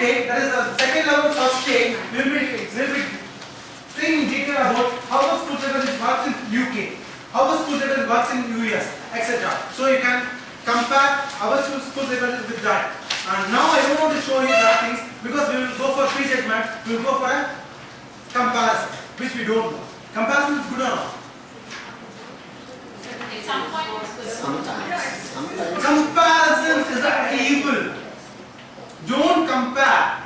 stage, that is the second level, first stage, we will be thinking in detail about how the school psychology works in UK, how the school psychology works in US, etc. So you can compare our school psychology with that. And now I don't want to show you that things because we will go for pre-judgment, we will go for a comparison, which we don't know. Comparison is good or not? Sometimes. Comparison is an evil. Don't compare.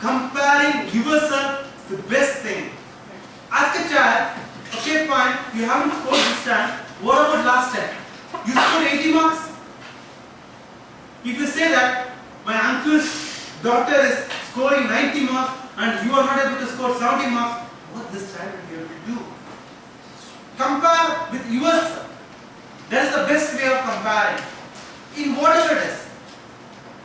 Comparing yourself is the best thing. Ask a child, okay fine, you haven't scored this time, what about last time? You scored 80 marks? If you say that my uncle's daughter is scoring 90 marks and you are not able to score 70 marks, what this child will be able to do? Compare with yourself. That is the best way of comparing. In whatever it is.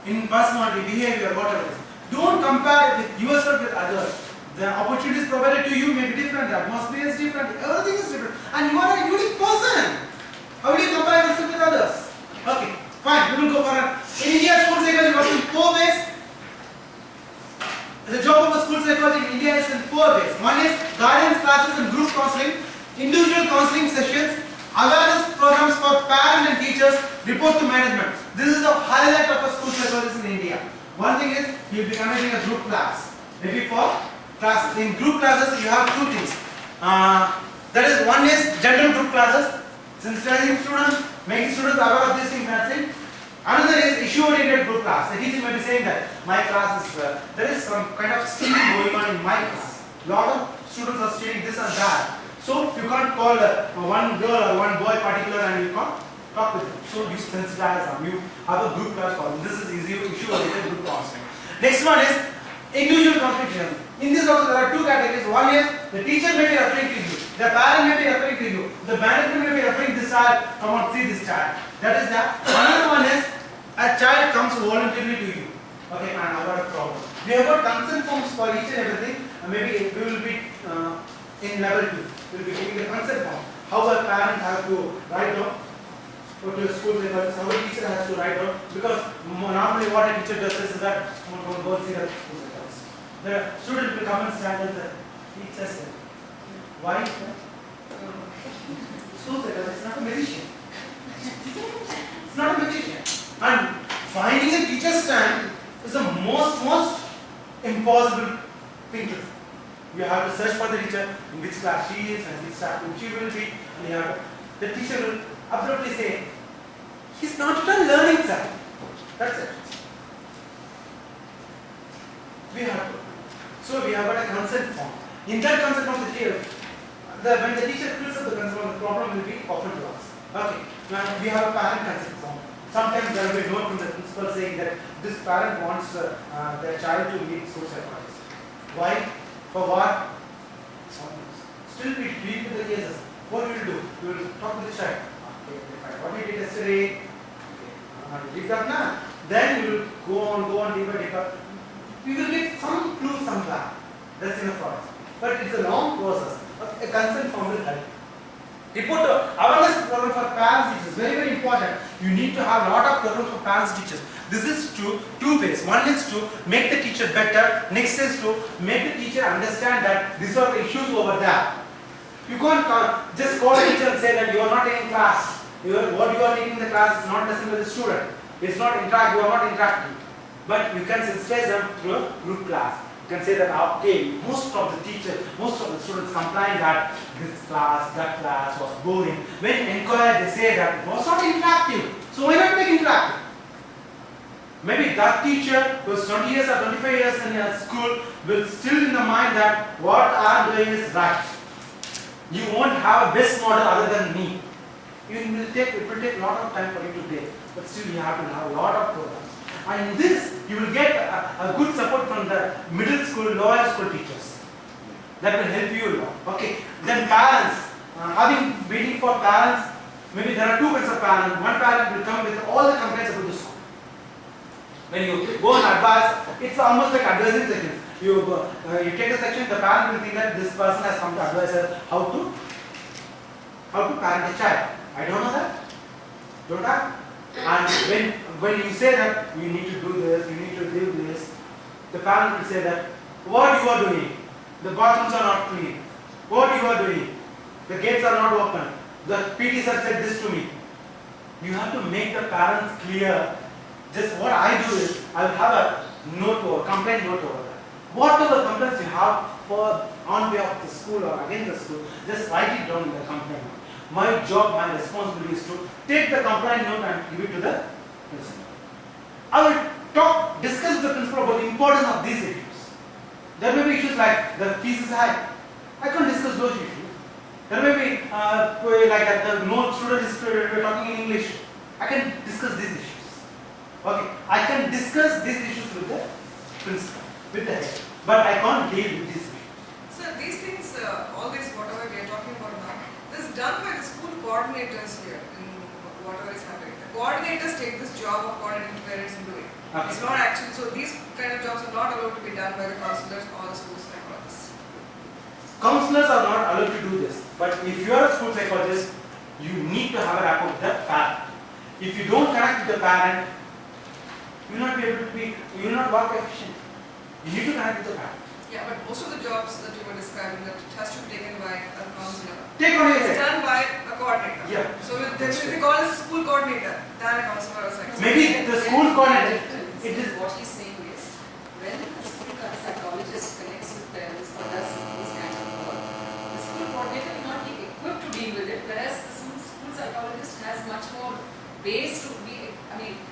In personality, behavior, whatever it is. Don't compare with yourself with others. The opportunities provided to you may be different, the atmosphere is different, everything is different. And you are a unique person. How do you compare yourself with others? Okay, fine, we will go for it. In India, school psychology works in 4 ways. The job of a school psychologist in India is in 4 ways. One is guidance classes and group counseling, individual counseling sessions, awareness programs for parents and teachers, report to management. This is the highlight of a school psychologist in India. One thing is you will be conducting a group class. Maybe for classes. In group classes you have 2 things. That is, one is general group classes, sensitizing students, making students aware of this thing, that thing. Another is issue-oriented group class. The teacher may be saying that my class is, there is some kind of stealing going on in my class. Lot of students are stealing this and that. So you can't call one girl or one boy particular and you can't talk with them. So you sensitize them. You have a group class for them. This is easy issue-oriented group counseling. Next one is individual competition. In this also there are 2 categories. One is the teacher may be referring to you, the parent may be referring to you, the management may be referring this child, come on, see this child. That is that. Another one is a child comes voluntarily to you. Okay, and I got a problem. We have got consent forms for each and everything. Maybe we will be in level 2. We will be giving the consent form. How a parent has to write down, go to a school, how a teacher has to write down. Because normally what a teacher does is that go and see the school. The student will come and stand and the teacher says, why? School psychologist is not a magician. It's not a magician. And finding a teacher stand is the most impossible thing to do. You have to search for the teacher, in which class she is and which class she will be, and you have the teacher will abruptly say, he's not at all learning, sir. That's it. We have to. So we have got a consent form. In that consent form, when the teacher fills up the consent form, the problem will be offered to us. Okay. Now we have a parent consent form. Sometimes there will be a note from the principal saying that this parent wants their child to meet school psychologist. Why? For what? Still we deal with the cases. What we will do? We will talk to the child. Okay, fine. What we did yesterday? Okay. Leave that now. Then we will go on deeper. We will get some clues somewhere. That's enough for us. But it's a long process. A consent form will help. Report awareness program for parents teachers. Very important. You need to have a lot of programs for parents teachers. This is 2 ways. One is to make the teacher better. Next is to make the teacher understand that these are the issues over there. You can't just call the teacher and say that you are not taking class. What you are taking in the class is not listening to the student. It's not you are not interacting. But you can sensitize them through a group class. You can say that, okay, most of the students complain that this class, that class was boring. When inquired, they say that it was not interactive. So why not make interactive? Maybe that teacher who is 20 years or 25 years in a school will still in the mind that what I am doing is right. You won't have a best model other than me. It will take a lot of time for you to take. But still you have to have a lot of programs. And in this, you will get a good support from the middle school, lower school teachers. That will help you a lot. Okay. Then parents, waiting for parents, maybe there are 2 kinds of parents. One parent will come with all the complaints about the school. When you go and advise, it's almost like advising sections. You take a section, the parent will think that this person has come to advise us how to parent a child. I don't know that. Don't I? And when you say that you need to do this, you need to do this, parent will say that, what you are doing? The bathrooms are not clean. What you are doing? The gates are not open. The PT sir said this to me. You have to make the parents clear. Just what I do is, I will have a note or complaint note over that. Whatever complaints you have for on behalf of the school or against the school, just write it down in the complaint note. My job, my responsibility is to take the complaint note and give it to the principal. I will discuss with the principal about the importance of these issues. There may be issues like the fees is high. I can't discuss those issues. There may be like the no student is talking in English. I can discuss these issues. Okay, I can discuss these issues with the principal, with the head, but I can't deal with these issues. So these things, all this whatever we are talking about now, this is done by the school coordinators here in whatever is happening. The coordinators take this job of coordinating parents and doing. Okay. It's not actually, so these kind of jobs are not allowed to be done by the counselors or the school psychologists. Counselors are not allowed to do this, but if you are a school psychologist, you need to have a rapport with the parent. If you don't connect with the parent, you will not be able to be, you will not work efficiently. You need to connect with the parent. Yeah, but most of the jobs that you were describing that it has to be taken by a counselor. Take on your It's head. done by a coordinator. Yeah. So they will be called as a school coordinator than a counselor or psychologist. Maybe the school coordinator, it is What he's saying is, when a school psychologist connects with parents or does these kinds of work, the school coordinator will not be equipped to deal with it, whereas the school psychologist has much more base to be,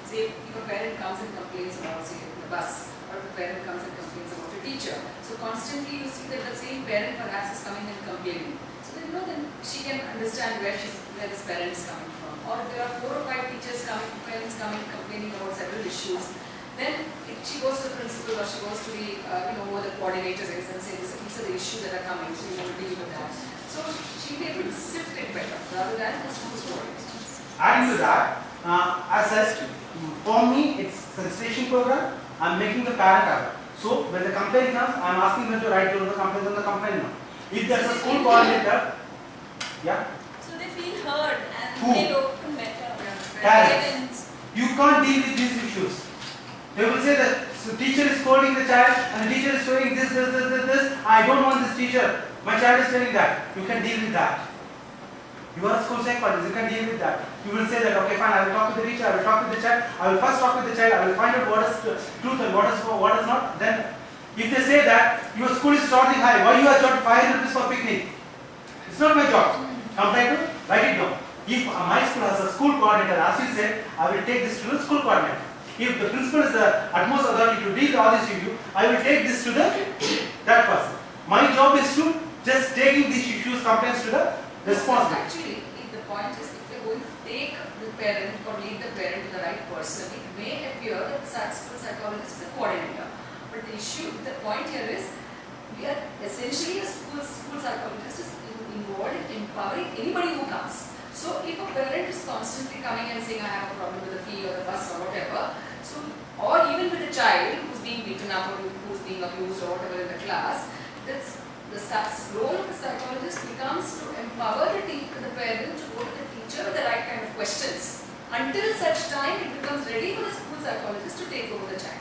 say if a parent comes and complains about, say, the bus, or if a parent comes and complains about a teacher. So constantly you see that the same parent perhaps is coming and complaining. So then she can understand where this parent is coming from. Or if there are 4 or 5 teachers coming, parents coming complaining about several issues. Then if she goes to the principal or she goes to the who the coordinators and say these are the issues that are coming, so you want to deal with that. So she'll be able to sift it better rather than the school coordinators. adding to that, as said, for me it's sensation program. I'm making the parent aware. So when the complaint comes, I'm asking them to write down the complaint on the complaint note. If there's a school coordinator, yeah. So they feel heard and Who? they open better. Parents. You can't deal with these issues. They will say that the teacher is scolding the child and the teacher is saying this. I don't want this teacher. My child is telling that. You can deal with that. You are a school psychologist, you can deal with that. You will say that, okay fine, I will talk with the teacher, I will talk with the child, I will first talk with the child, I will find out what is truth and what is not. Then if they say that your school is charging high, why you are charging 500 rupees for picnic? It's not my job. Complain to, write it down. If my school has a school coordinator, as you said, I will take this to the school coordinator. If the principal is the utmost authority to deal with all these issues, I will take this to that person. My job is to just taking these issues, complaints to the responsible. Actually, the point is if you're going to take the parent or lead the parent to the right person, it may appear that the school psychologist is a coordinator. But the point here is, we are essentially a school psychologist is involved in empowering anybody who comes. So if a parent is constantly coming and saying, I have a problem with the fee or the bus or whatever, or even with a child who's being beaten up or who's being abused or whatever in the class, the role of the psychologist becomes to empower the parent to go to the teacher with the right kind of questions until such time it becomes ready for the school psychologist to take over the child.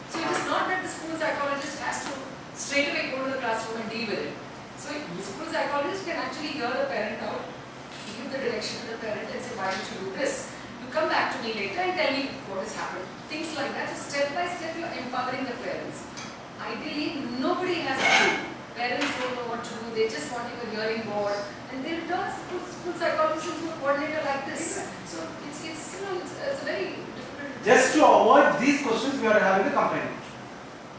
So it is not that the school psychologist has to straight away go to the classroom and deal with it. So the school psychologist can actually hear the parent out, give the direction to the parent and say, why don't you do this? You come back to me later and tell me what has happened. Things like that. So step by step you are empowering the parents. Ideally, nobody has a clue. Parents don't know what to do, they just want a hearing board, and they'll turn school psychologist into a coordinator like this. So it's a very difficult. Just to avoid these questions, we are having a complaint.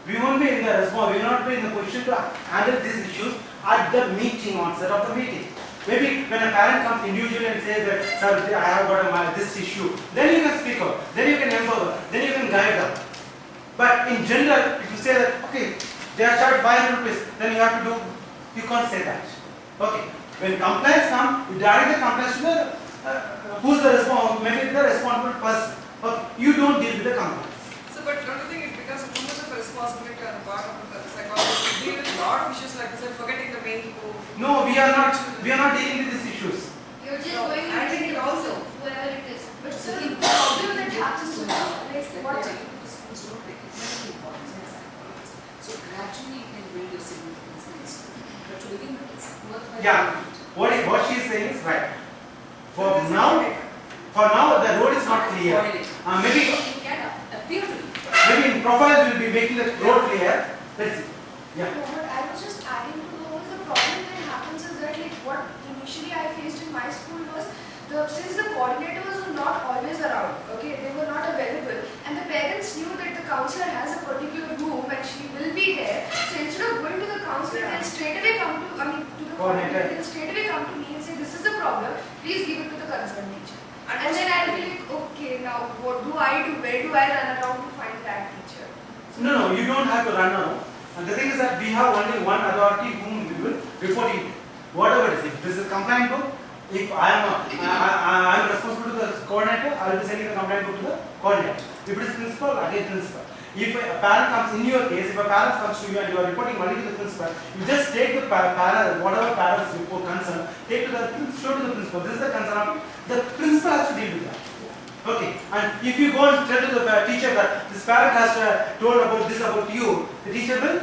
We won't be in the response, we will not be in the position to handle these issues at the meeting, onset of the meeting. Maybe when a parent comes individually and says that, sir, I have got this issue, then you can speak up, then you can empower, then you can guide them. But in general, if you say that, okay, they are charged 500 rupees, then you have to do, you can't say that. Okay, when complaints come, you direct the complaints to the, who's the responsible, maybe the responsible person. Okay, you don't deal with the complaints. So, but don't you think it becomes too much of a responsibility on the part of the psychologist to deal with a lot of issues like this and forgetting the main goal? No, we are not dealing with these issues. You're just No, going I think it also. wherever it is. But So sir, the the problem that happens to now is what? schools don't recognize the importance of psychologists. gradually you can build your significance in this school. But to begin with, it's worthwhile. Yeah. What she is saying is right. For now, the road is not clear. Maybe You can appear to be. maybe in profile we will be making the road clear. Let's see. Yeah. No, but I was just adding to the problem that happens is that like what initially I faced in my school was since the coordinators were not always around, okay, they were not available, and the parents knew that the counselor has a particular room and she will be there. So instead of going to the counselor, they'll straight away come to the coordinator. They'll straight away come to me and say, "This is the problem. Please give it to the concerned teacher." And then I'll be like, "Okay, now what do I do? Where do I run around to find that teacher?" No, you don't have to run around. And the thing is that we have only one authority whom we will report it. Whatever it is, if this is a complaint book, if I am responsible to the coordinator, I will be sending the complaint book to the coordinator. If it is principal, again principal. If a parent comes, in your case, if a parent comes to you and you are reporting only to the principal, you just take the parent, whatever parent's report concern, take to the show to the principal. This is the concern of it. The principal has to deal with that. Okay, and if you go and tell to the teacher that this parent has told about this about you, the teacher will?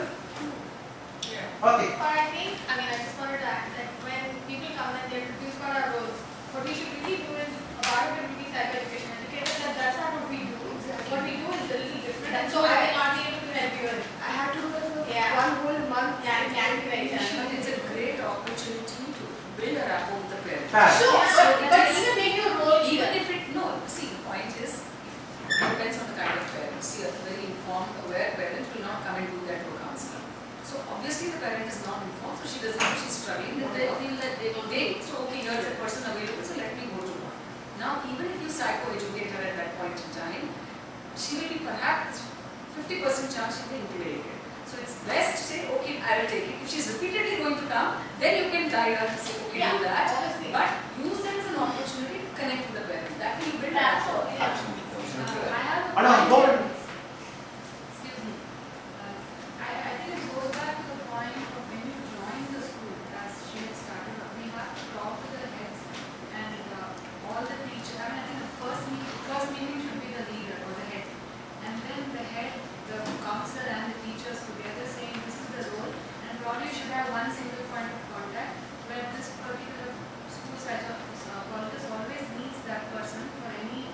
Yeah. Okay. But I think, I just wanted to add that when people come and they're confused about our roles, what we should really do is, a part of it will be psychoeducation educators, that that's not what we do. What we do is a little different. And so I will not be able to help you with it. I had to do that for Yeah. one whole month. Yeah, it can be very But challenging. it's a great opportunity to build a rapport with the parent. Parent. Sure, So it but is- even make your role Even clear. if it, no, see, the point is, it depends on the kind of parent. See, a very informed, aware parent will not come and do that to a counselor. So obviously the parent is not informed, so she doesn't know she's struggling with They it. feel that they don't So okay, here's a person available, so let me go to her. Now, even if you psycho-educate her at that point in time, she will be perhaps 50% chance she'll be intimidated. So it's best to say, okay, I will take it. If she's repeatedly going to come, then you can guide her to say, okay, do that. obviously. But use that as an opportunity to connect with the parent. That will build a That's rapport. all, yeah. I have a Anna, point go here. ahead. Excuse me. I think it goes back to the point of when you join the school, as she had started, we have to talk to the heads and all the teachers. I think the first meeting should be the leader or the head. And then the head, the counselor and the teachers together saying this is the role, and probably should have one single point of contact where this particular school psychologist always meets that person for any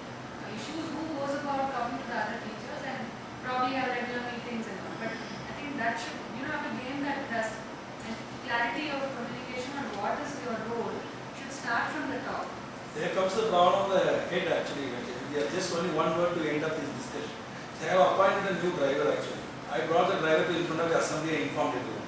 issues, who goes about talking to the other teachers and probably have regular meetings and all. But I think that should, have to gain that trust and clarity of communication on what is your role should start from the top. There comes the problem of the head actually. We are just only one word to end up this discussion. They have appointed a new driver actually. I brought the driver to in front of the assembly and informed everyone.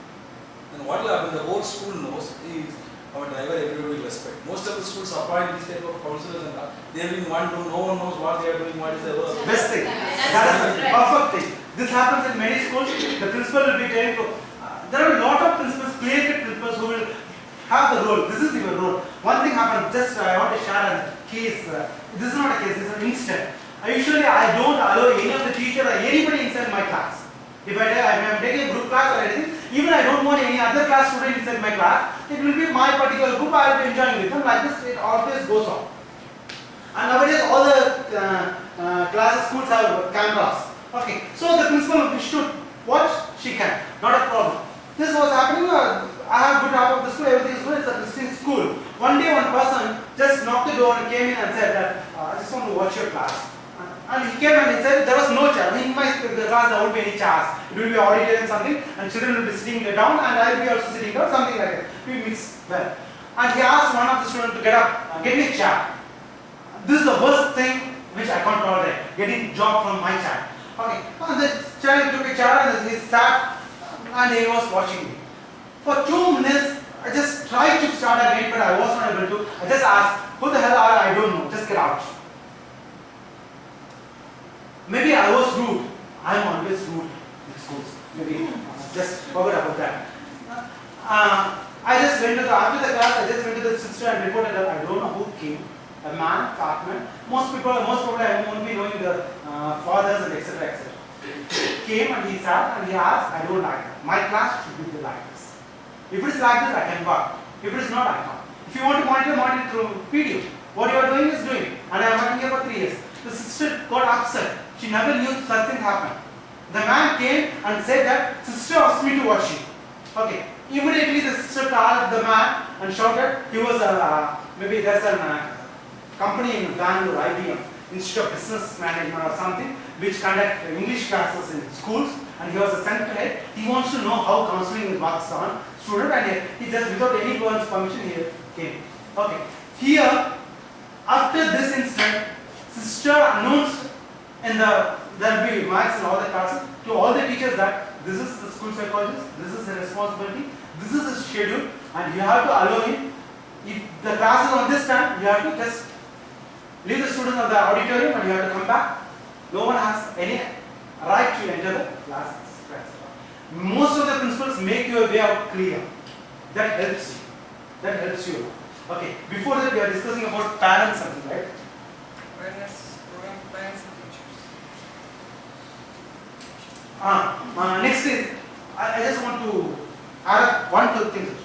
Then what will happen? The whole school knows is our driver everybody will respect. Most of the schools appoint this type of counselors and all. They are in one room, no one knows what they are doing, what is their work. Best thing. That is the perfect thing. This happens in many schools. The principal will be telling to. There are a lot of principals, clear-cut principals who will have the role. This is your role. One thing happened. Just I want to share a case. This is not a case. This is an incident. Usually I don't allow any of the teacher or anybody inside my class. If I am taking a group class or anything, even I don't want any other class student inside my class. It will be my particular group. I will be enjoying with them. Like this, it always goes on. And nowadays all the classes, schools have cameras. Okay, so the principal should watch, she can, not a problem. This was happening, I have good half of the school, everything is good, it's a distinct school. One day one person just knocked the door and came in and said that, I just want to watch your class. And he came and he said, there was no chair. In my class there won't be any chairs. It will be auditorium something and children will be sitting down and I will be also sitting down, something like that. We mix well. And he asked one of the students to get up, get me a chair. This is the worst thing which I can't tolerate, getting job from my child. Okay, and the child took a chair and he sat and he was watching me. For 2 minutes, I just tried to start again, but I was not able to. I just asked, who the hell are you? I don't know, just get out. Maybe I was rude. I am always rude in schools. Maybe just forget about that. I just went to after the class, I just went to the sister and reported that I don't know who came. A man, partner. Most probably I won't be knowing the fathers and etc. etc. Came and he sat and he asked, I don't like it. My class should be like this. If it is like this, I can work. If it is not, I can't. If you want to monitor through video, what you are doing is doing. And I am working here for 3 years. The sister got upset. She never knew such thing happened. The man came and said that, sister, sister asked me to watch you. Okay. Immediately the sister called the man and shouted. He was maybe there's a company in Bangalore, IBM, Institute of Business Management or something, which conduct English classes in schools, and he was a center head. He wants to know how counseling works on student, and he just without any parent's permission he came. Okay. Here, after this incident, sister announced in there will be marks in all the classes to all the teachers that this is the school psychologist, this is the responsibility, this is the schedule, and you have to allow him. If the class is on this time, you have to just leave the students of the auditorium and you have to come back. No one has any right to enter the class. Most of the principals make your way out clear. That helps you. That helps you. Okay. Before that, we are discussing about parents something, right? Awareness program for parents and teachers. Next is, I just want to add up one, two things.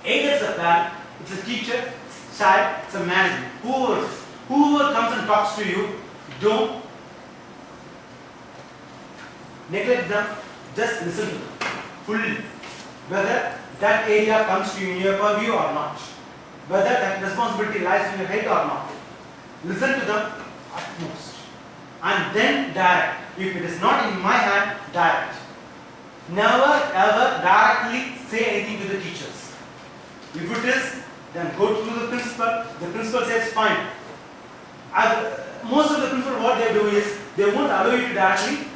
Either it's a parent, it's a teacher, child, it's a manager. Whoever comes and talks to you, don't neglect them, just listen to them fully. Whether that area comes to you in your purview or not. Whether that responsibility lies in your head or not. Listen to them at most. And then direct. If it is not in my hand, direct. Never ever directly say anything to the teachers. If it is, then go to the principal. The principal says fine. Most of the principal, what they do is they won't allow you to directly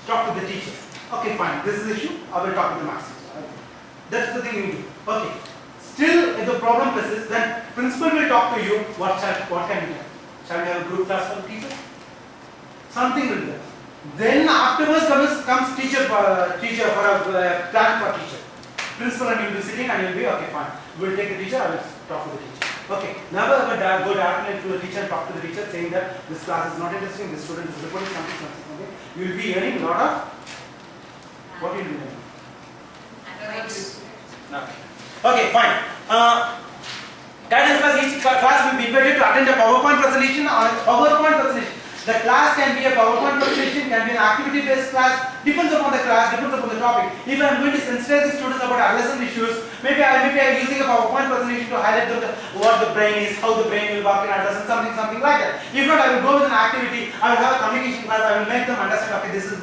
talk to the teachers. Okay, fine. This is the issue. I will talk to the masters. That's the thing we do. Okay. Still, if the problem persists, then principal will talk to you. What can we do? Shall we have a group class for the teachers? Something will be there. Then afterwards comes teacher for a plan for teacher. Principal and you will be sitting and you will be okay, fine. We will take the teacher. I will talk to the teacher. Okay. Never ever go directly to the teacher and talk to the teacher saying that this class is not interesting. This student is reporting something. You will be earning a lot of. What will you do? Okay, fine. Guidance class, each class will be invited to attend a PowerPoint presentation or a PowerPoint presentation. The class can be a PowerPoint presentation, can be an activity-based class, depends upon the class, depends upon the topic. If I am going to sensitize the students about adolescent issues, maybe I am using a PowerPoint presentation to highlight what the brain is, how the brain will work in adolescence, something like that. If not, I will go with an activity, I will have a communication class, I will make them understand, okay, this is.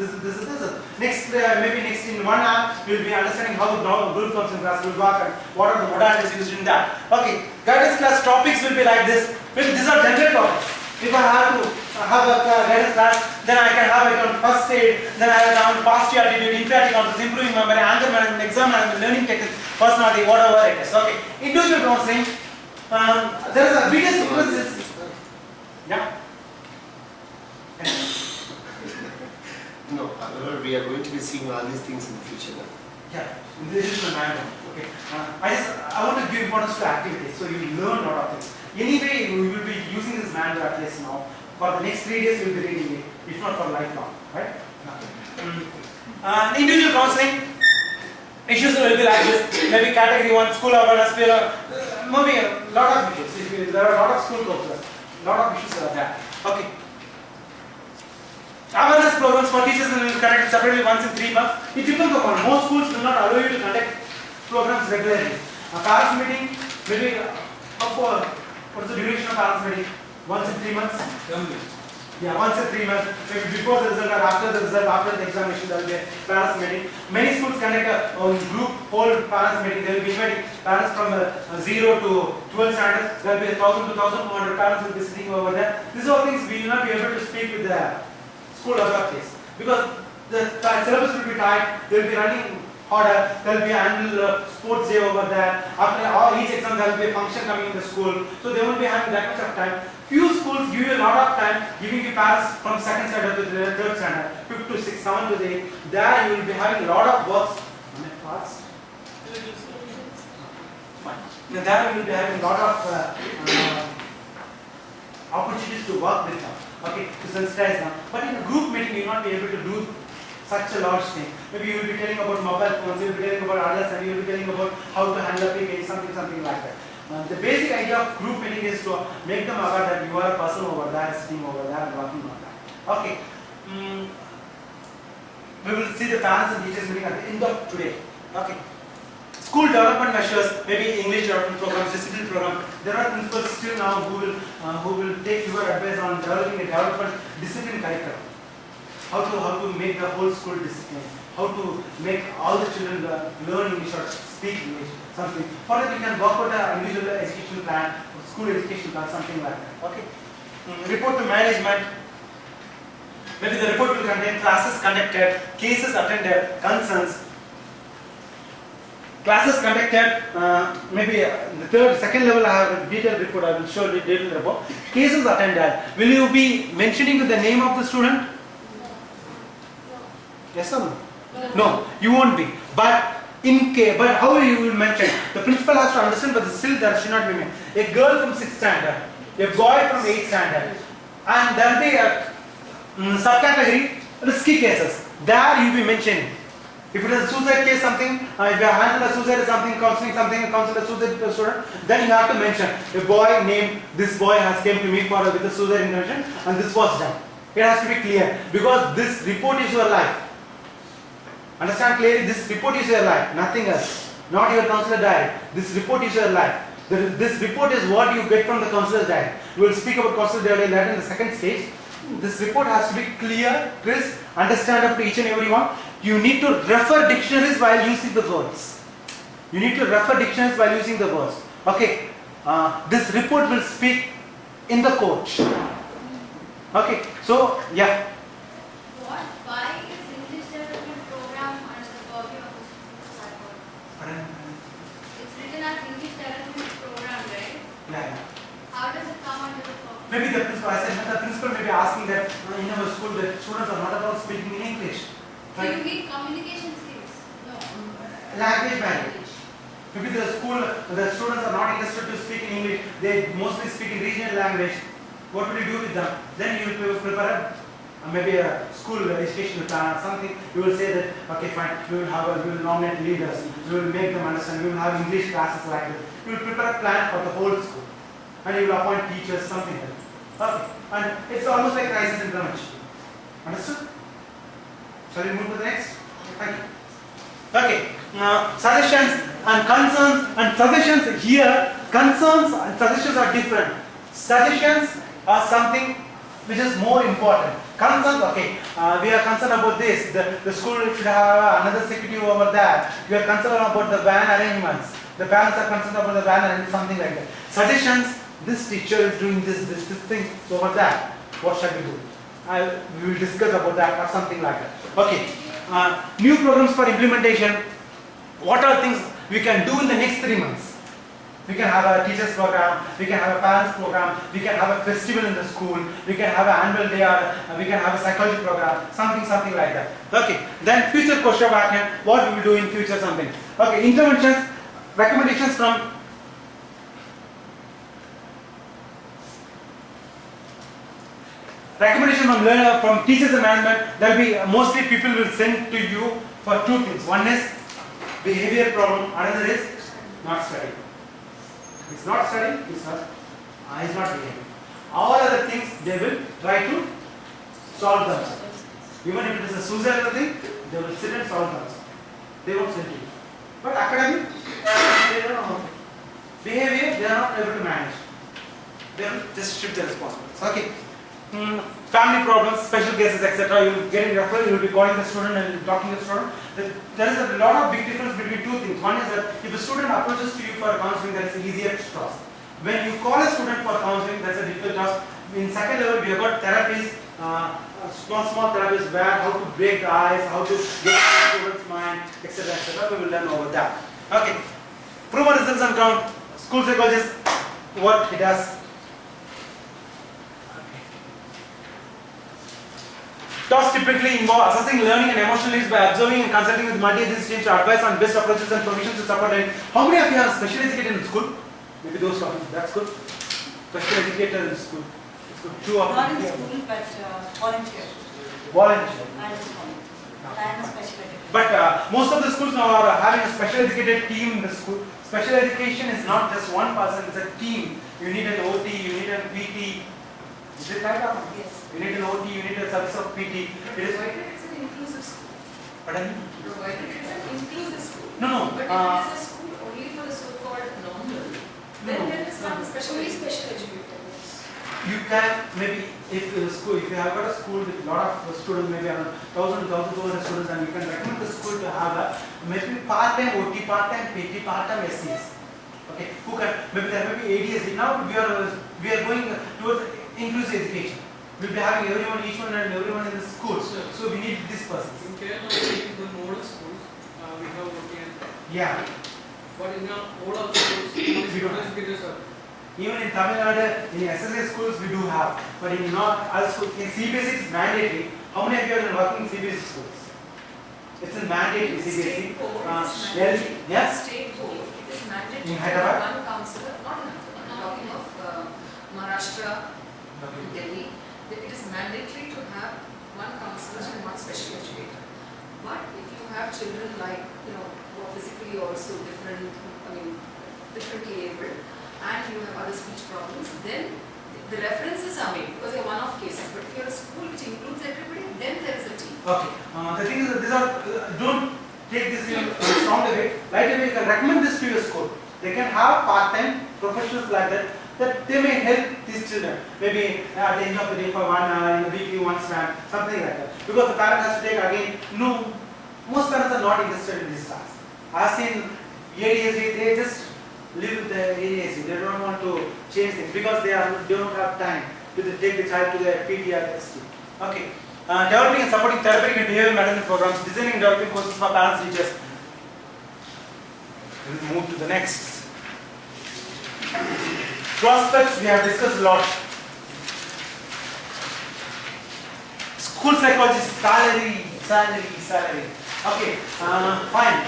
Next, maybe next in 1 hour, we will be understanding how the group functions class will work and what are the modalities used in that. Okay, guidance class topics will be like this. Maybe these are general topics. If I have to have a guidance class, then I can have it on first aid, then I have it on positive attitude, empathic concepts, improving memory, anger management, exam management, learning techniques, personality, whatever it is. Okay, individual counseling. There is a biggest difference. Yeah. No, however, we are going to be seeing all these things in the future now. Yeah, this is the manual. Okay. I want to give importance to activities, so you learn a lot of things. Anyway, we will be using this manual at least now. For the next 3 days, we will be reading it, if not for lifelong, right? Individual counseling issues will be like this. Maybe category 1, school awareness, maybe a lot of issues. There are a lot of school counselors. A lot of issues are there. Okay. Awareness programs for teachers will be conducted separately once in 3 months. It depends upon. Most schools do not allow you to conduct programs regularly. A parents meeting, maybe what is the duration of parents meeting? Once in 3 months? Yeah, once in 3 months. Maybe before the result or after the result, after the examination, there will be a parents meeting. Many schools conduct a group whole parents meeting. They will be inviting parents from 0 to 12 standards. There will be 1,000 to 1,200 parents will be sitting over there. These are things we will not be able to speak with the school authorities because the syllabus will be tight. They will be running harder. There will be annual sports day over there. After each exam, there will be a function coming in the school. So they won't be having that much of time. Few schools give you a lot of time, giving you parents from 2nd standard to the 3rd standard, 5th to 6th, 7th to 8th. There you will be having a lot of works. Am I fast? Fine. There you will be having a lot of opportunities to work with them. Okay, to sensitize them. But in a group meeting, you will not be able to do such a large thing. Maybe you will be telling about mobile phones, you will be telling about adults, and you will be telling about how to handle PK, something like that. The basic idea of group meeting is to make them aware that you are a person over there, sitting over there, and working on that. Okay. We will see the parents and teachers meeting at the end of today. Okay. School development measures, maybe English development program, discipline program. There are principals still now who will take your advice on developing a development discipline curriculum. How to make the whole school discipline. How to make all the children learn English or speak English. Something. For that, you can work out an individual education plan, school education plan, something like that. Okay. Report to management. Maybe the report will contain classes conducted, cases attended, concerns. Classes conducted, maybe the second level I have a detailed report, I will show you detailed report. Cases attended, will you be mentioning the name of the student? No. Yes or no? No, you won't be. But but how you will mention? The principal has to understand, but still there should not be mentioned. A girl from 6th standard, a boy from 8th standard, and there will be a subcategory, risky cases. There you will be mentioning. If it is a suicide case, something, if you have handled a suicide something, counseling something, counsel a suicide student, then you have to mention a boy named, this boy has came to me with a suicide intervention and this was done. It has to be clear because this report is your life. Understand clearly, this report is your life, nothing else. Not your counselor diary. This report is your life. This report is what you get from the counselor's diary. We will speak about counselor's diary later in the second stage. This report has to be clear, crisp, understandable to each and every one. You need to refer dictionaries while using the words. You need to refer dictionaries while using the words. Okay. This report will speak in the coach. Okay. So, yeah. Why is English development program under the purview of the psychologist? It's written as English development program, right? Yeah. How does it come under the purview? Maybe the principal, I said, the principal may be asking that in our school that students are not about speaking in English. So you need communication skills? No. Language barrier. Maybe the school, the students are not interested to speak in English, they mostly speak in regional language. What will you do with them? Then you will prepare maybe a school educational plan or something. You will say that, okay fine, we will nominate leaders, we will make them understand, we will have English classes like this. You will prepare a plan for the whole school. And you will appoint teachers, something like that. Okay. And it's almost like crisis intervention. Understood? Shall we move to the next? Thank you. Okay. Suggestions and concerns and suggestions here. Concerns and suggestions are different. Suggestions are something which is more important. Concerns, okay, we are concerned about this. The school should have another secretary over there. We are concerned about the van arrangements. The parents are concerned about the van arrangements, something like that. Suggestions, this teacher is doing this thing over there. What shall we do? We will discuss about that or something like that. Okay. New programs for implementation. What are things we can do in the next 3 months? We can have a teachers program, we can have a parents program, we can have a festival in the school, we can have an annual day or we can have a psychology program, something like that. Okay, then future question pattern, what we will do in future something. Okay, interventions, recommendations from from teachers and management. There will be mostly people will send to you for 2 things. One is behavior problem, another is not studying. It's not studying, it's not behaving. All other things they will try to solve themselves. Even if it is a suicidal thing, they will sit and solve themselves. They won't send to you. But academic, they don't know. Behavior, they are not able to manage. They will just shift the responsibilities. Okay. Family problems, special cases, etc. You will get in referral, you will be calling the student and talking to the student. There is a lot of big difference between 2 things. One is that if a student approaches to you for counseling, that is easier task. When you call a student for counseling, that's a difficult task. In second level, we have got therapies, small therapies where how to break the ice, how to get the student's mind, etc. etc. We will learn over that. Okay. Proven results and count. School psychologist, what he does. Tasks typically involve assessing learning and emotional needs by observing and consulting with multi-agency teams to advise on best approaches and permissions to support learning. How many of you are special educated in school? Maybe those topics. That's good. Special educated in school. It's good. 2 of Not in them. school, but volunteer. Volunteer. I am a special educator. But most of the schools now are having a special educated team in the school. Special education is not just one person, it's a team. You need an OT, you need a PT. Is it right? Yes. You need an OT, you need a service of PT. It's an inclusive school. Pardon? Provided it is an inclusive school. No, no. But if it is a school only for the so-called normal, then No, there is some special Only special educators. You can maybe if the school, if you have got a school with a lot of students, maybe around 1,000 to 1,200 students, and you can recommend the school to have a maybe part-time OT, part-time PT, part-time SCs. Okay, who can maybe there may be ADSD. Now we are going towards inclusive education. We'll be having everyone, each one and everyone in the school. So we need this person. In Kerala, the model schools, we have OTN. Yeah. But in all of the schools, We don't have. educators are. Even in Tamil Nadu, in SSA schools we do have, but in not other schools, in CBSE it's mandatory. How many of you are working in CBSE schools? It's a mandatory CBSE. State board is Well, mandatory. yes. State board, it is mandatory In to Hyderabad? have one counselor, not in Hyderabad, I'm talking of Maharashtra, Delhi. That it is mandatory to have one counselor and one special educator. But if you have children like, who are physically also differently able, and you have other speech problems, then the references are made because they are one-off cases. But if you are a school which includes everybody, then there is a team. Okay. The thing is that these are don't take this in a strong way. Right away you can recommend this to your school. They can have part-time professionals like that they may help these children. Maybe at the end of the day for 1 hour, in a weekly once time, something like that. Because the parent has to take again. No, most parents are not interested in this class. I've seen ADSD, they just live with the ADSD. They don't want to change things because they don't have time to take the child to the PT or ST. Okay. Developing and supporting therapeutic and behavioral management programs, designing and developing courses for parents and teachers. We'll move to the next. Prospects, we have discussed a lot. School psychology, salary. Okay, fine.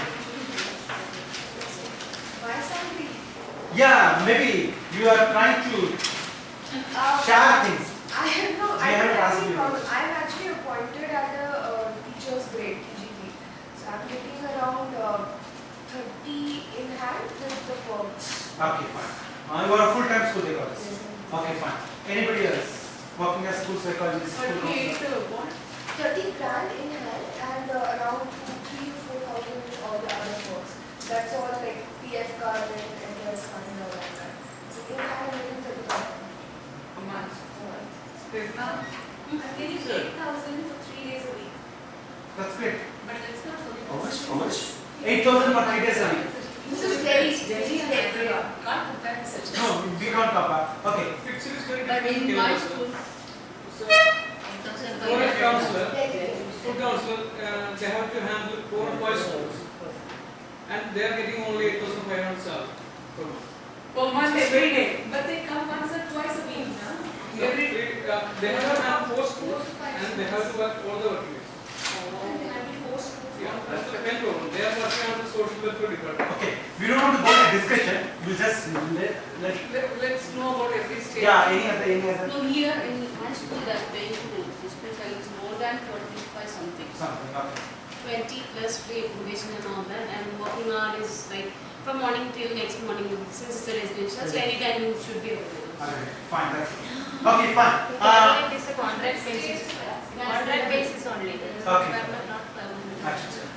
My salary. Yeah, maybe you are trying to share things. I have no, We I haven't don't have asked any you. problem. I am actually appointed at a teacher's grade, TGT. So I am getting around 30 in hand with the perks. Okay, fine. You are a full-time school psychologist. Okay, fine. Anybody else working as school psychologist? School counselor? 30 grand in hand and around 3 or 4,000 all the other perks. That's all like PF card and NPS card and all that. So in hand I'm getting 30,000 A month. a month. I'm getting 8,000 for 3 days a week. That's great. But that's not for the How much? How much? 8,000 for 3 days a week. This is very heavy. Can't compare with such a No, we can't compare. Okay. It's very But different in my Kerala, sir. school, So, for a counselor, school counselor, they have to handle 4 or 5 schools, and they are getting only 8,500 salary per month. per month every day. But they come once or twice a week, no? No, they have to have 4 schools, and they have to work all the working days. Yeah, that's the main problem. They are working on the social welfare department. Okay. We don't want to go into discussion. We'll just let. Let's know about every state. Yeah, any other. No, here in my school that paying to display is more than 25 something. Something. Okay. 20 plus free accommodation and all that, and working hour is like from morning till next morning since it's a residential, so anytime you should be available. Alright, fine. That's okay. Fine. It is a contract basis. Contract basis only. Okay. Not permanent.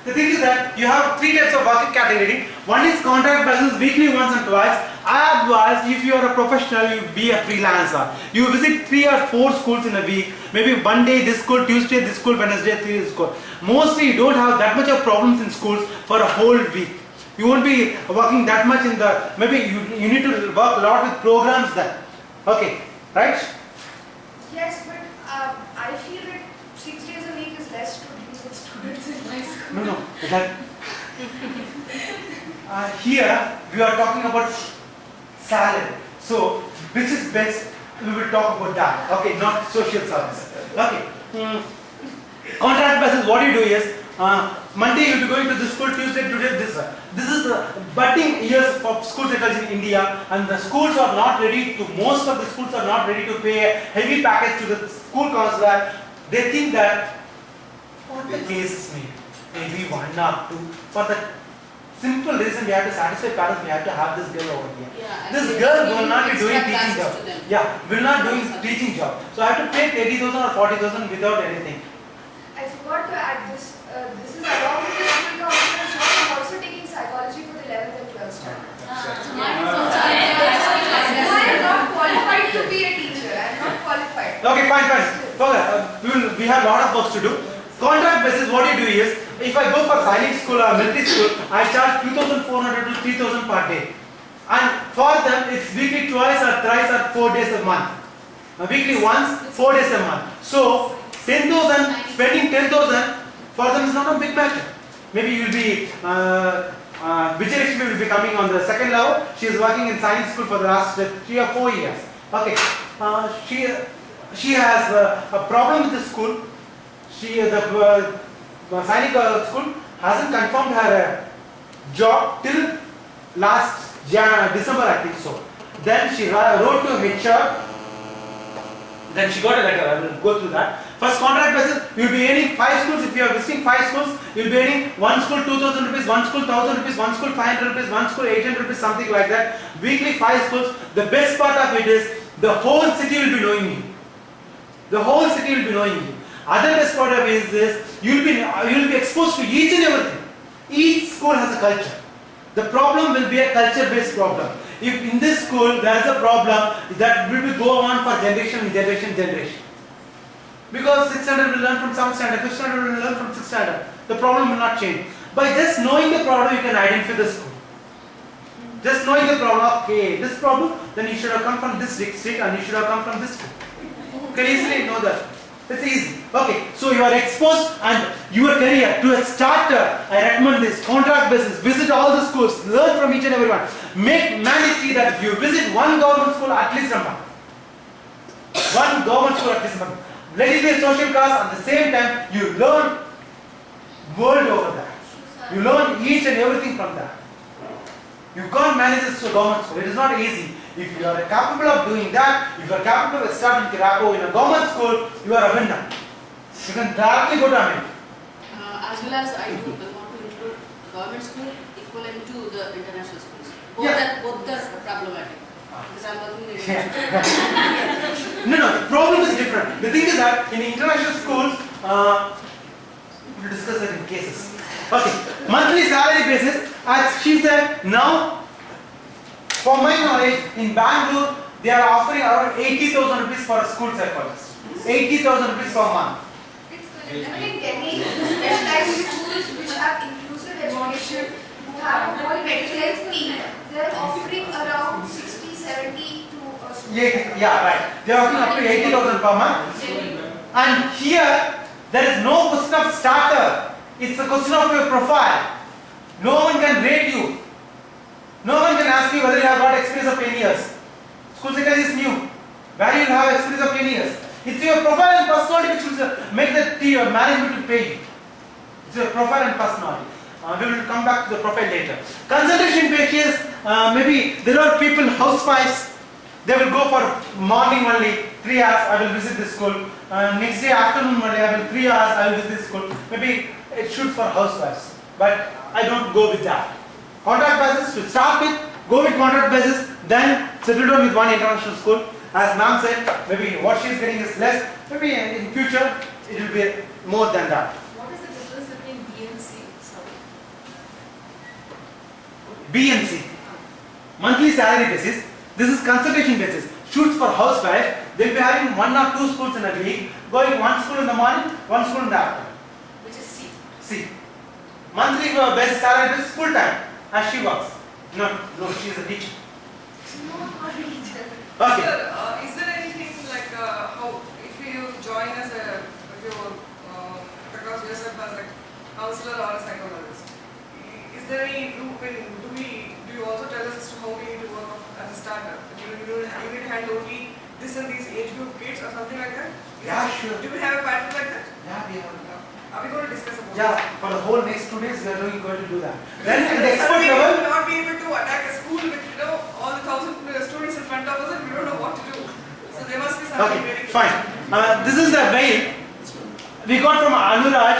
The thing is that you have 3 types of working category. One is contract basis, weekly once and twice. I advise if you are a professional, you be a freelancer. You visit 3 or 4 schools in a week. Maybe one day this school, Tuesday this school, Wednesday this school. Mostly you don't have that much of problems in schools for a whole week. You won't be working that much in the, maybe you need to work a lot with programs there. Okay, right? Yes, but I feel that 6 days a week is less to deal with students in my school. No, that here we are talking about salary. So, which is best? We will talk about that. Okay, not social service. Okay. Contract basis. What you do is Monday you will be going to this school. Tuesday to this. This is the budding years of school psychology in India, and the schools are not ready to. Most of the schools are not ready to pay a heavy package to the school counselor. They think that what the case may maybe 1 or 2 for the simple reason we have to satisfy parents. We have to have this girl over here. Yeah, and This they girl give will not be extra doing teaching classes job. to them. Yeah, will not doing teaching job. So I have to pay 80,000 or 40,000 without anything. I forgot to add this this is along with the school counselor's job. I'm also taking psychology for the 11th and 12th standard. I am not qualified to be a teacher. I am not qualified. Okay, fine. We have a lot of work to do. Contract basis, what you do is, if I go for sailing school or military school, I charge 2,400 to 3,000 per day. And for them, it's weekly twice or thrice or 4 days a month. Weekly once, 4 days a month. So, 10,000, spending 10,000 for them is not a big matter. Maybe you will be, Vijayalakshmi will be coming on the second level. She is working in science school for the last 3 or 4 years. Okay, she has a problem with the school. The Sainik school hasn't confirmed her job till last December, I think so. Then she wrote to HR. Then she got a letter. I will go through that. First contract basis, you will be earning 5 schools. If you are visiting 5 schools, you will be earning one school 2,000 rupees, one school 1,000 rupees, one school 500 rupees, one school 800 rupees, something like that. Weekly 5 schools. The best part of it is the whole city will be knowing you. The whole city will be knowing you. Other best part of it is this: you will be exposed to each and everything. Each school has a culture. The problem will be a culture-based problem. If in this school there is a problem, that will go on for generation. Because 6th standard will learn from 7th standard, 5th standard will learn from 6th standard. The problem will not change. By just knowing the problem, you can identify the school. Just knowing the problem, okay, this problem, then you should have come from this district and you should have come from this school. You can easily know that. It's easy. Okay, so you are exposed and your career to a starter. I recommend this contract basis. Visit all the schools, learn from each and everyone. Make mandatory that you visit one government school at least a month. One government school at least a month. Let it be a social cause. At the same time, you learn world over that. You learn each and everything from that. You can't manage this to a government school. It is not easy. If you are capable of doing that, if you are capable of starting Kirapo in a government school, you are a winner. You can directly go to America. As well as I do want to include government school equivalent to the international schools. Both are problematic. Because I'm working in international. No, the problem is different. The thing is that in international schools, we'll discuss that in cases. Okay, monthly salary basis, as she said, now, for my knowledge, in Bangalore, they are offering around 80,000 rupees for a school psychologist. 80,000 rupees per month. I think Delhi specialized schools which have inclusive education, who have a whole mental health team, they are offering around 60, 70 to a student. Yeah, right. They are offering up to 80,000 per month. And here, there is no question of starter. It's a question of your profile. No one can rate you. No one can ask you whether you have got experience of 10 years. School psychology is new. Where you will have experience of 10 years. It's your profile and personality which will make the management to pay you. It's your profile and personality. We will come back to the profile later. Consultation basis, maybe there are people, housewives, they will go for morning only, 3 hours, I will visit this school. Next day afternoon only, 3 hours, I will visit this school. Maybe it should for housewives. But I don't go with that. Contract basis, to start with, go with contract basis, then settle down with one international school. As ma'am said, maybe what she is getting is less, maybe in future it will be more than that. What is the difference between B and C? Sorry. B and C. Monthly salary basis. This is consultation basis. Shoots for housewife. They will be having 1 or 2 schools in a week. Going 1 school in the morning, 1 school in the afternoon. Which is C. C. Monthly base salary basis full time as she works. No, she is a teacher. Okay. Sir, is there anything like how if you join as if you across yourself as a counselor or a psychologist, is there any do you also tell us as to how we need to work as a starter? You need to handle only this and these age group kids or something like that? Yeah, sure. Do we have a pattern like that? Yeah, we have. Are we going to discuss about Yeah, that? for the whole next 2 days we are going to do that. Then at the Suddenly expert we level, will not be able to attack a school with all the 1,000 students in front of us and we don't know what to do. So there must be something very okay, fine. This is the mail we got from Anuraj,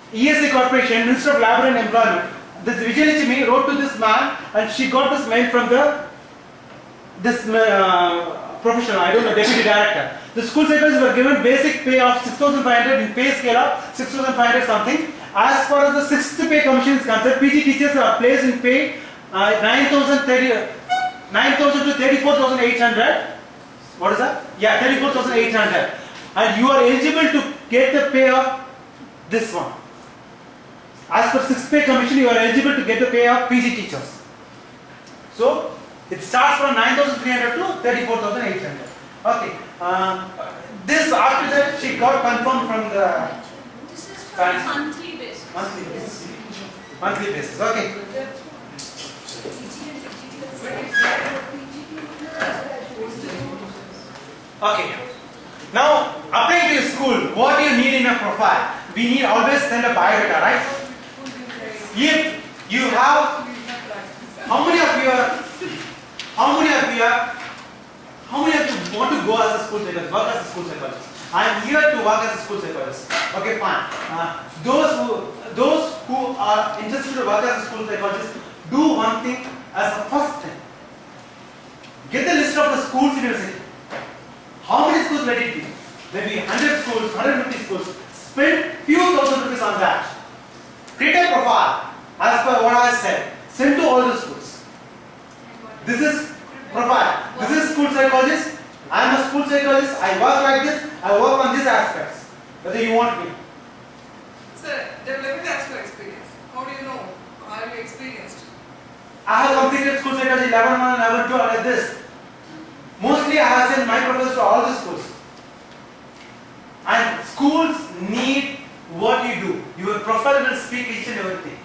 ESA Corporation, Minister of Labor and Employment. This Vijayalakshmi wrote to this man and she got this mail from the professional, I don't know, deputy director. The school psychologists were given basic pay of 6,500 in pay scale of 6,500 something. As far as the 6th pay commission is concerned, PG teachers are placed in pay 9,000 to 34,800. What is that? Yeah, 34,800. And you are eligible to get the pay of this one. As per 6th pay commission, you are eligible to get the pay of PG teachers. So, it starts from 9,300 to 34,800. Okay. This after that she got confirmed from the This is for parents. monthly basis. Monthly basis. Monthly basis. Okay. Okay. Now, applying to school, what do you need in a profile? We need always send a biodata, right? If you have, how many of you want to go as a school psychologist, work as a school psychologist? I am here to work as a school psychologist. Okay, fine. Those who are interested to work as a school psychologist, do one thing as a first thing. Get the list of the schools in your city. How many schools let it be? Maybe 100 schools, 150 schools. Spend few thousand rupees on that. Create a profile as per what I said. Send to all the schools. This is profile. This is school psychologist. I am a school psychologist. I work like this. I work on these aspects. Whether you want me. Sir, developing as per experience. How do you know? Are you experienced? I have completed school psychology level 1 and level 2 like this. Mostly I have sent my proposals to all the schools. And schools need what you do. Your profile will speak each and everything.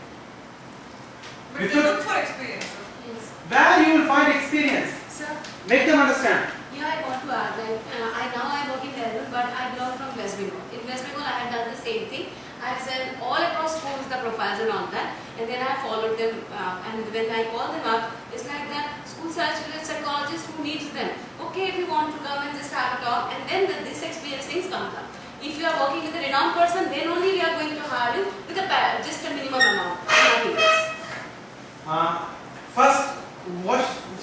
But they look for experience. Sir. Yes. Where you will find experience. Sir, Make them understand. yeah, I want to add, like, I work in Kerala, but I belong from West Bengal. In West Bengal, I had done the same thing. I have sent all across schools the profiles and all that, and then I have followed them. And when I call them up, it's like that school psychologist who needs them. Okay, if you want to come and just have a talk, and then this experience things comes up. If you are working with a renowned person, then only we are going to hire you with just a minimum amount, nothing else. First,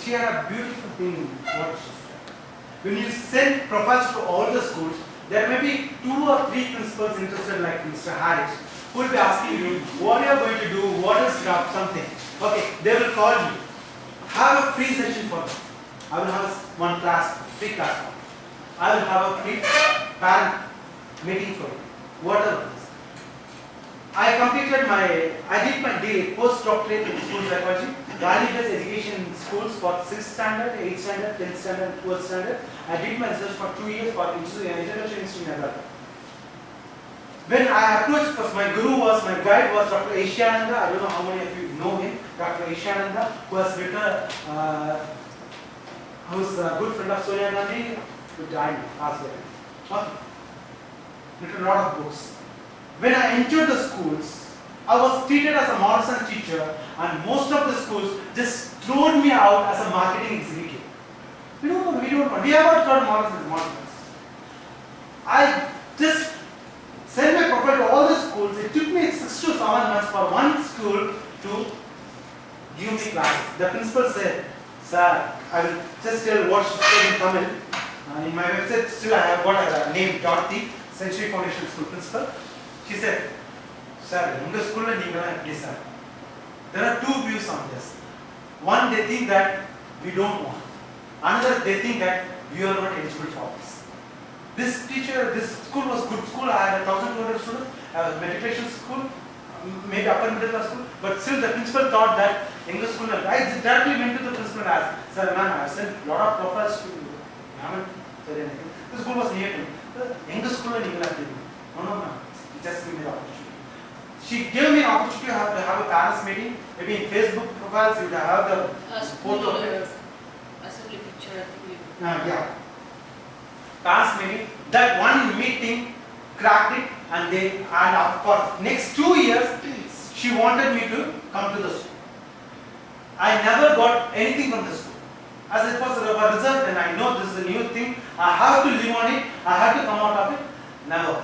she had a beautiful thing. What she said. When you send profiles to all the schools, there may be 2 or 3 principals interested, like Mr. Harris, who will be asking you what you are going to do, what is something. Okay, they will call you. Have a free session for them. I will have one class, free class. I will have a free parent meeting for you. Whatever it is. I did my post-doctorate in school psychology, value-based education schools for 6th standard, 8th standard, 10th standard, 12th standard. I did my research for 2 years for International Institute in Atlanta. When I approached, because my guide was Dr. Eshananda. I don't know how many of you know him, Dr. Eshananda, who has written, who's a good friend of Sonia Gandhi, who died last year. Written a lot of books. When I entered the schools, I was treated as a Morrison teacher, and most of the schools just threw me out as a marketing executive. We don't know. We have not got Morrison. I just sent my profile to all the schools. It took me 6 to 7 months for one school to give me classes. The principal said, "Sir, I will just tell what she said in Tamil. In my website, still I have got a name, Dorothy, Century Foundation School Principal." She said, "Sir, in the school, please, sir. There are 2 views on this. One, they think that we don't want. Another, they think that we are not eligible for this. This school was good school. I had 1,200 students. Matriculation school, maybe upper middle class school. But still, the principal thought that English school. I directly went to the principal and asked, 'Sir, ma'am, I sent a lot of profiles to you. I haven't said anything.' The school was near to me. The English school in England. No, ma'am. Just give me the opportunity. She gave me an opportunity to have a parents meeting. Maybe in Facebook profiles, you will have the photo of it. Assembly picture, I think. Yeah. Parents meeting. That one meeting cracked it, and for next 2 years, she wanted me to come to the school. I never got anything from the school. As it was a result, and I know this is a new thing, I have to live on it, I have to come out of it. Never.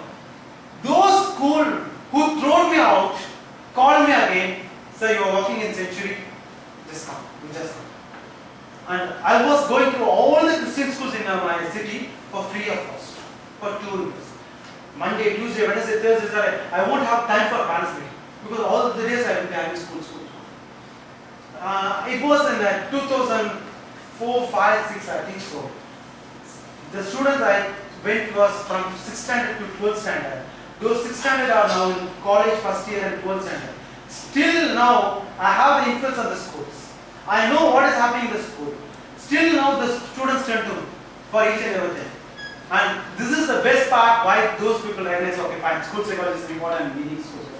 Those schools who threw me out called me again, "Sir, you are working in Century, just come, you just come." And I was going through all the Christian schools in my city for free of cost for 2 years. Monday, Tuesday, Wednesday, Thursday, Saturday. I won't have time for parents meeting because all the days I will be having school. It was in 2004, 5, 6, I think so. The students I went was from 6th standard to 12th standard. Those 6th standard are now in college, first year and 12th standard. Still now, I have the influence on the schools. I know what is happening in the school. Still now, the students turn to me for each and everything. And this is the best part why those people realize, okay, fine, school psychology is important, we need school psychology.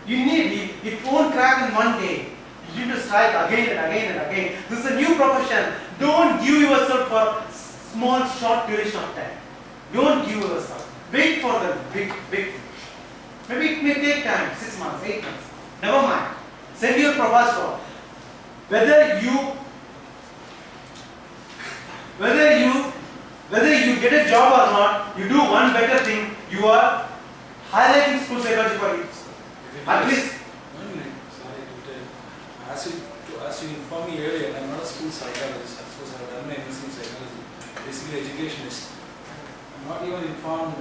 You need, it won't crack in one day. You need to strike again and again and again. This is a new profession. Don't give yourself for small, short duration of time. Don't give yourself. Wait for the big. Maybe it may take time, 6 months, 8 months. Never mind. Send your proposal. Whether you get a job or not, you do one better thing. You are highlighting school psychology for you. At least. Sorry to tell. As you informed me earlier, I'm not a school psychologist. Of course, I've done my MSc in psychology. Basically, educationist. I'm not even informed.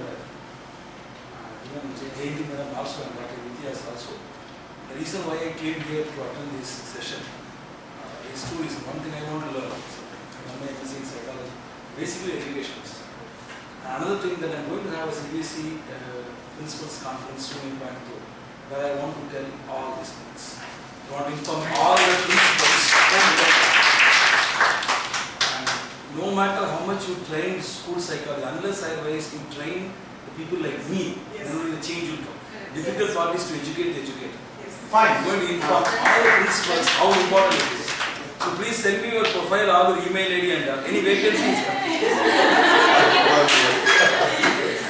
Even Jayanti Madam also and Dr. Vidyas also. The reason why I came here to attend this session is two reasons. One thing I want to learn. I'm my MSc in psychology. Basically, educationist. Another thing that I'm going to have a CBSE principals conference soon in Bangalore, where I want to tell all these things. I want to inform all the principals. And no matter how much you train school psychology, unless I rise to train the people like me, then only the change will come. Difficult part is to educate the educator. Fine. I'm going to inform all the principals how important it is. So please send me your profile or your email ID and any vacancies.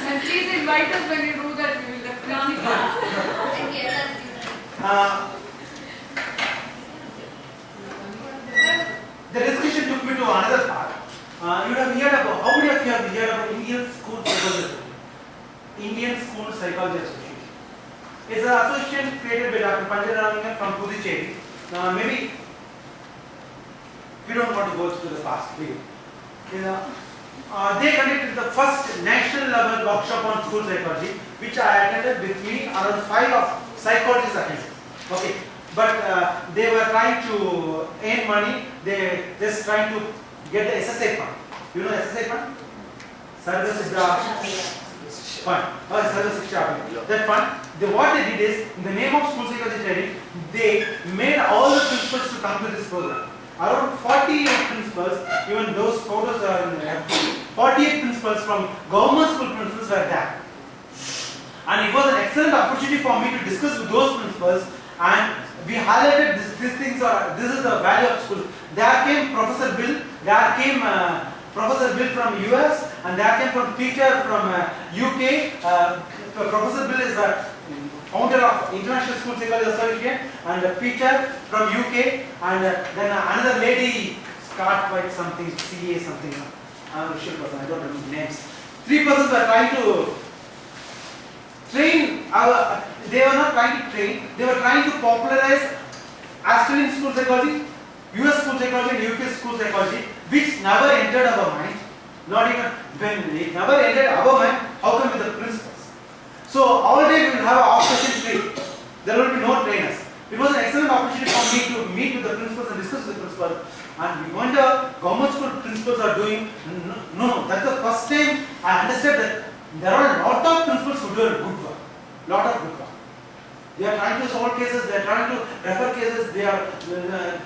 And please invite us when you do that, we will definitely come. The discussion took me to another part. You have heard about, how many of you have heard about Indian School Psychology? Indian School Psychology Association. It's an association created by Dr. Panjaramangan from Puducherry. Maybe we don't want to go through the past. They conducted the first national level workshop on school psychology, which I attended with me. Around 5 of psychologists attended. Okay, but they were trying to earn money. They just trying to get the SSA fund. You know SSA fund? Sarva Siksha Fund. Sarva Siksha. That fund. What they did is, in the name of school psychology training, they made all the principals to come to this program. Around 48 principals, even those photos are in the FB, 48 principals from government school principals were there. And it was an excellent opportunity for me to discuss with those principals, and we highlighted these things this is the value of school. There came Professor Bill, there came Professor Bill from US, and there came from teacher from UK. Professor Bill is the founder of International School Psychology Association, and a teacher from UK, and then another lady, Scott White something, CA something, I'm not sure person, I don't remember the names. 3 persons were trying to train, they were not trying to train, they were trying to popularize Australian school psychology, US school psychology and UK school psychology, which never entered our mind, not even when it never entered our mind, how come with the principles? So all day we will have an off-session free. There will be no trainers. It was an excellent opportunity for me to meet with the principals and discuss with the principals. And we wonder, government school principals are doing, no, that's the first time I understood that there are a lot of principals who do good work. Lot of good work. They are trying to solve cases, they are trying to refer cases, they are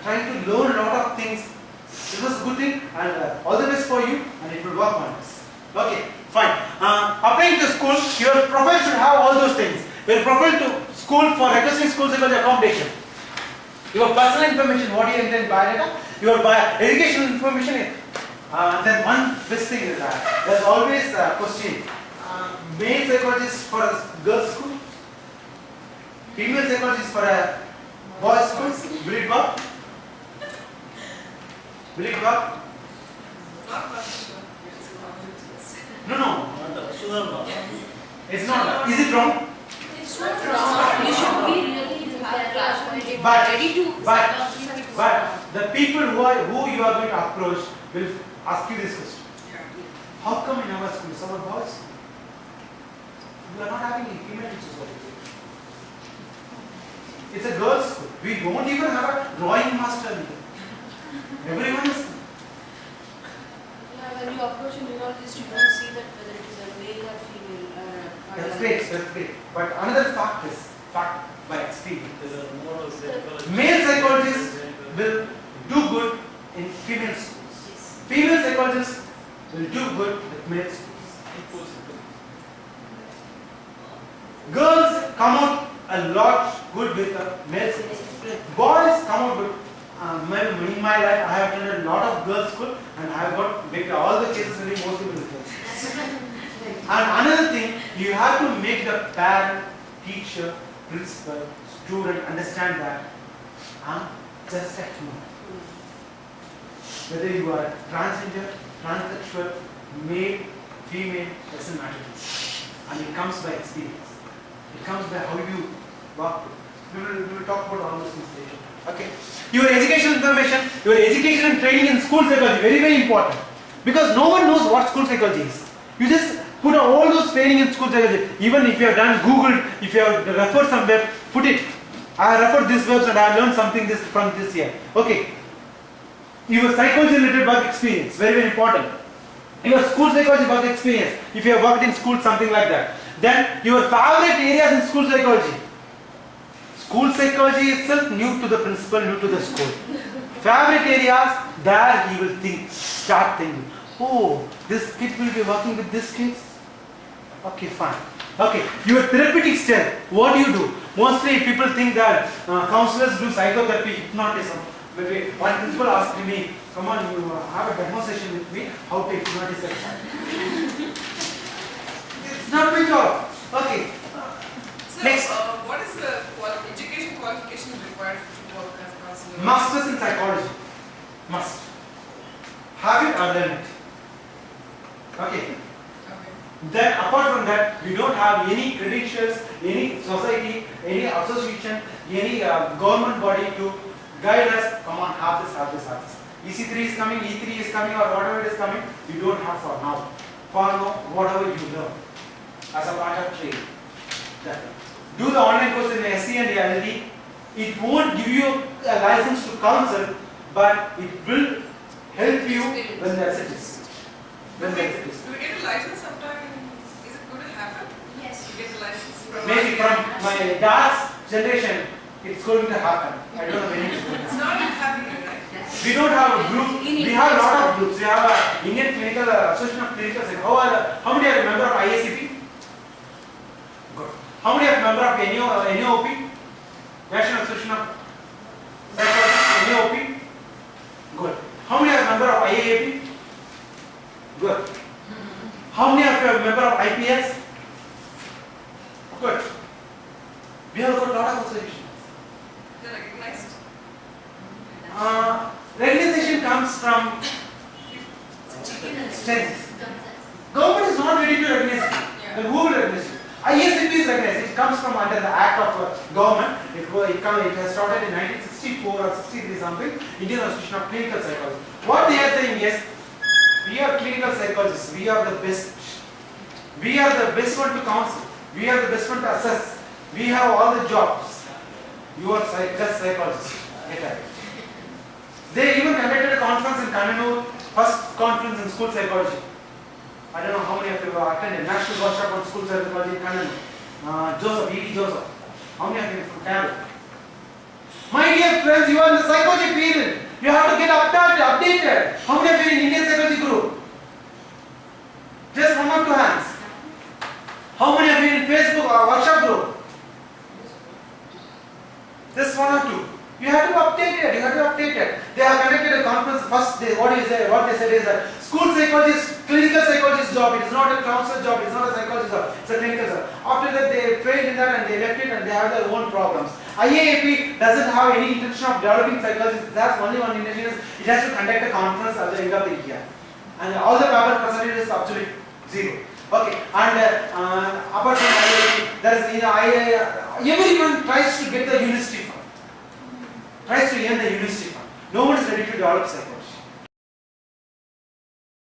trying to learn a lot of things. It was a good thing, and all the best for you, and it will work on us. Okay, fine. Applying to school, your profile should have all those things. Your profile to school for requesting school psychology accommodation. Your personal information, what you intend biodata, your educational information. Then one best thing is that there's always a question. Male psychologist for a girls' school, female psychologist for a boys' school. Will it work? Will it work? No. It's not. Is it wrong? It's not wrong. You should be really ready to. But the people who you are going to approach will ask you this question. How come in our school, some are boys? We are not having any female teachers over here. It's a girls' school. We don't even have a drawing master. Everyone is. Yeah, when you approach a neurologist, you don't see that whether it is a male or female. That's great, that's great. But another fact is, fact by experience, male psychologists will do good in female schools. Female psychologists will do good with male schools. Girls come out a lot good with male schools. Boys come out good. In my life, I have attended a lot of girls' school and I have got all the cases very mostly with girls. And another thing, you have to make the parent, teacher, principal, student understand that I'm just a human. Whether you are transgender, transsexual, male, female, doesn't matter. And it comes by experience. It comes by how you work. We will talk about all those things later. Okay. Your education information, your education and training in school psychology, very, very important. Because no one knows what school psychology is. You just put all those training in school psychology. Even if you have done Google, if you have referred some web, put it. I have referred this webs and I have learned something from this year. Okay. Your psychology related work experience, very, very important. Your school psychology work experience, if you have worked in school, something like that. Then your favorite areas in school psychology. School psychology itself new to the principal, new to the school. Favorite areas, there he will start thinking, oh, this kid will be working with this kids. Okay, fine. Okay, your therapeutic style, what do you do? Mostly people think that counselors do psychotherapy, hypnotism. Maybe one principal asked me, come on, you have a demo session with me, how to hypnotize a child. It's not my job. Okay. So, Next. what is the education qualification required to work as a counselor? Masters in psychology. Must. Have it or learn it. Okay. Then apart from that, we don't have any credentials, any society, any association, any government body to guide us. Come on, have this, have this, have this. EC3 is coming, E3 is coming, or whatever it is coming, you don't have for now. For now, whatever you learn as a part of training. Do the online course in SC and LD. It won't give you a license to counsel, but it will help you when there is a test. When there is a test. Do we get a license sometime? Is it going to happen? Yes. You get a license from Maybe from my dad's generation, it's going to happen. I don't know when it's going to It's happen. not yet happening, right? We don't have a group. We have a lot of groups. We have a Indian Clinical Association of Clinical Psychology. How many are a member of IACP? Good. How many are a member of NAOP? National Association of Psychology, NAOP? Good. How many are a member of IAAP? Good. How many are a member of IPS? Good. We have got a lot of associations. They're recognized. Recognition comes from strength. Government is not ready to recognize you. Then who will recognize you? IACP is recognized. It comes from under the act of government. It has started in 1964 or 63 something. Indian Association of Clinical Psychology. What they are saying is, we are clinical psychologists. We are the best. We are the best one to counsel. We are the best one to assess. We have all the jobs. You are just psychologists. Get at it. They even conducted a conference in Kannur, first conference in school psychology. I don't know how many of you have attended National Workshop on School Psychology in Kannur. Joseph, E.D. Joseph. How many of you from Kannur? My dear friends, you are in the psychology field. You have to get updated. How many of you in Indian Psychology group? Just 1 or 2 hands. How many of you in Facebook or workshop group? Just 1 or 2. You have to update it. You have to update it. They have conducted a conference. First, what they said is that school psychologist, clinical psychologist job. It is not a counselor job. It is not a psychologist job. It's a clinical job. After that, they failed in that and they left it and they have their own problems. IAAP doesn't have any intention of developing psychologists. That's only one intention is it has to conduct a conference at the end of the year, and all the paper percentage is absolute 0. Okay, and apart from IAAP, there is everyone tries to get the university fund. Tries to earn the university fund. No one is ready to develop psychology.